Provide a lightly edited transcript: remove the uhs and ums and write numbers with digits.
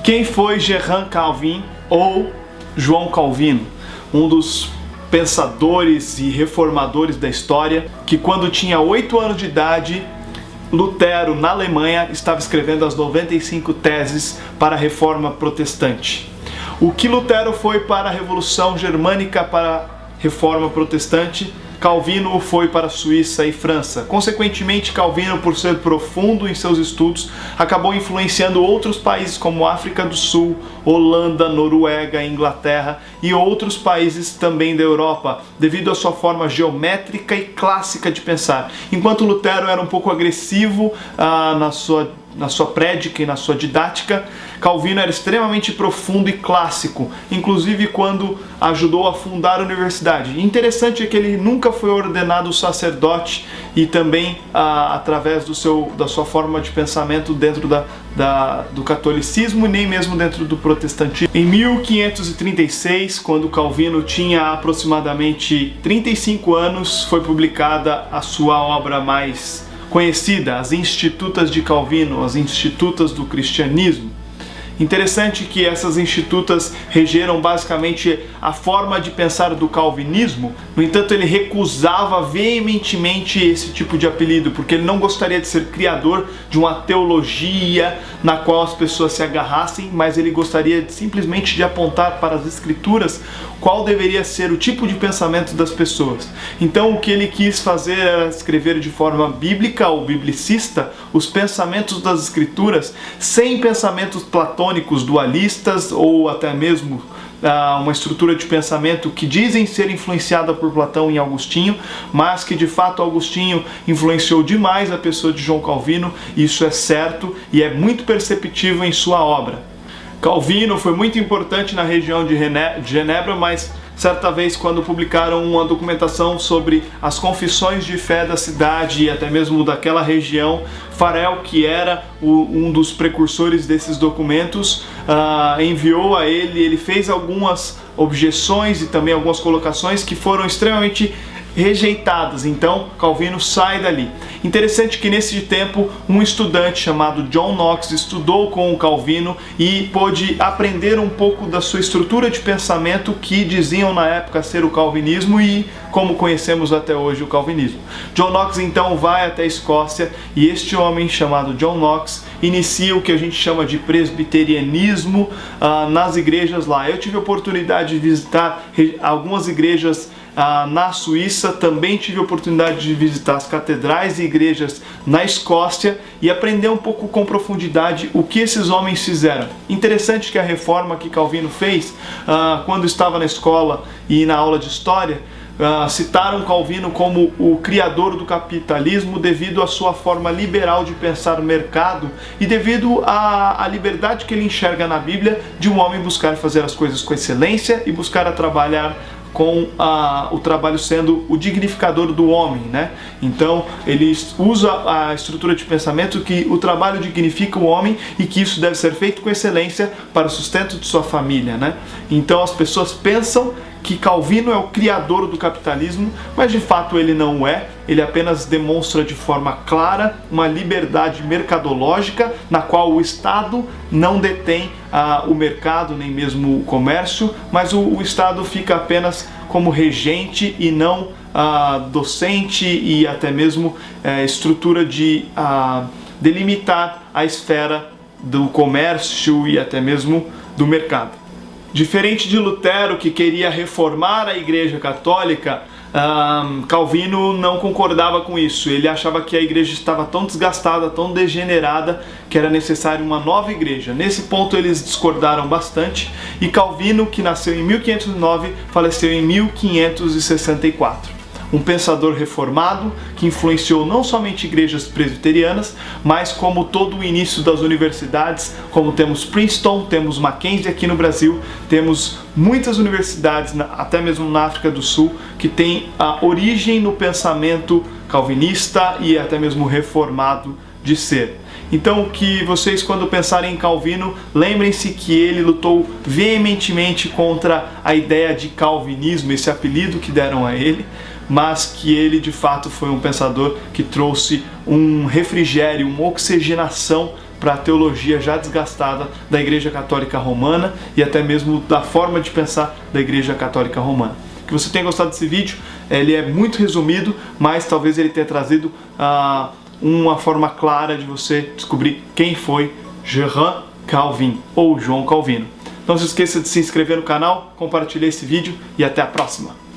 Quem foi Jehan Calvin ou João Calvino? Um dos pensadores e reformadores da história, que quando tinha 8 anos de idade, Lutero, na Alemanha, estava escrevendo as 95 teses para a Reforma Protestante. O que Lutero foi para a Revolução Germânica, para a Reforma Protestante, Calvino foi para a Suíça e França. Consequentemente, Calvino, por ser profundo em seus estudos, acabou influenciando outros países como África do Sul, Holanda, Noruega, Inglaterra e outros países também da Europa, devido à sua forma geométrica e clássica de pensar. Enquanto Lutero era um pouco agressivo na sua prédica e na sua didática, Calvino era extremamente profundo e clássico, inclusive quando ajudou a fundar a universidade. Interessante é que ele nunca foi ordenado sacerdote e também através da sua forma de pensamento dentro do catolicismo e nem mesmo dentro do protestantismo. Em 1536, quando Calvino tinha aproximadamente 35 anos, foi publicada a sua obra mais conhecida, as Institutas de Calvino, as Institutas do Cristianismo. Interessante que essas institutas regeram basicamente a forma de pensar do calvinismo. No entanto, ele recusava veementemente esse tipo de apelido, porque ele não gostaria de ser criador de uma teologia na qual as pessoas se agarrassem, mas ele gostaria simplesmente de apontar para as escrituras qual deveria ser o tipo de pensamento das pessoas. Então, o que ele quis fazer era escrever de forma bíblica ou biblicista os pensamentos das escrituras, sem pensamentos platônicos, dualistas ou até mesmo uma estrutura de pensamento que dizem ser influenciada por Platão e Agostinho, mas que de fato Agostinho influenciou demais a pessoa de João Calvino. Isso é certo e é muito perceptível em sua obra. Calvino foi muito importante na região de Genebra, mas certa vez, quando publicaram uma documentação sobre as confissões de fé da cidade e até mesmo daquela região, Farel, que era um dos precursores desses documentos, enviou a ele fez algumas objeções e também algumas colocações que foram extremamente rejeitadas. Então Calvino sai dali. Interessante que nesse tempo um estudante chamado John Knox estudou com o Calvino e pôde aprender um pouco da sua estrutura de pensamento, que diziam na época ser o calvinismo e como conhecemos até hoje o calvinismo. John Knox então vai até a Escócia e este homem chamado John Knox inicia o que a gente chama de presbiterianismo nas igrejas lá. Eu tive a oportunidade de visitar algumas igrejas na Suíça, também tive a oportunidade de visitar as catedrais e igrejas na Escócia e aprender um pouco com profundidade o que esses homens fizeram. Interessante que a reforma que Calvino fez, quando estava na escola e na aula de história, citaram Calvino como o criador do capitalismo devido à sua forma liberal de pensar o mercado e devido à liberdade que ele enxerga na Bíblia de um homem buscar fazer as coisas com excelência e buscar trabalhar com o trabalho sendo o dignificador do homem, né? Então ele usa a estrutura de pensamento que o trabalho dignifica o homem e que isso deve ser feito com excelência para o sustento de sua família, né? Então as pessoas pensam que Calvino é o criador do capitalismo, mas de fato ele não é. Ele apenas demonstra de forma clara uma liberdade mercadológica na qual o Estado não detém o mercado, nem mesmo o comércio, mas o Estado fica apenas como regente e não docente e até mesmo estrutura de delimitar a esfera do comércio e até mesmo do mercado. Diferente de Lutero, que queria reformar a Igreja Católica, Calvino não concordava com isso. Ele achava que a igreja estava tão desgastada, tão degenerada, que era necessário uma nova igreja. Nesse ponto eles discordaram bastante e Calvino, que nasceu em 1509, faleceu em 1564. Um pensador reformado que influenciou não somente igrejas presbiterianas, mas como todo o início das universidades, como temos Princeton, temos Mackenzie aqui no Brasil, temos muitas universidades, até mesmo na África do Sul, que tem a origem no pensamento calvinista e até mesmo reformado de ser. Então, que vocês, quando pensarem em Calvino, lembrem-se que ele lutou veementemente contra a ideia de calvinismo, esse apelido que deram a ele, mas que ele de fato foi um pensador que trouxe um refrigério, uma oxigenação para a teologia já desgastada da Igreja Católica Romana e até mesmo da forma de pensar da Igreja Católica Romana. Que você tenha gostado desse vídeo, ele é muito resumido, mas talvez ele tenha trazido uma forma clara de você descobrir quem foi Johann Calvin, ou João Calvino. Não se esqueça de se inscrever no canal, compartilhar esse vídeo e até a próxima!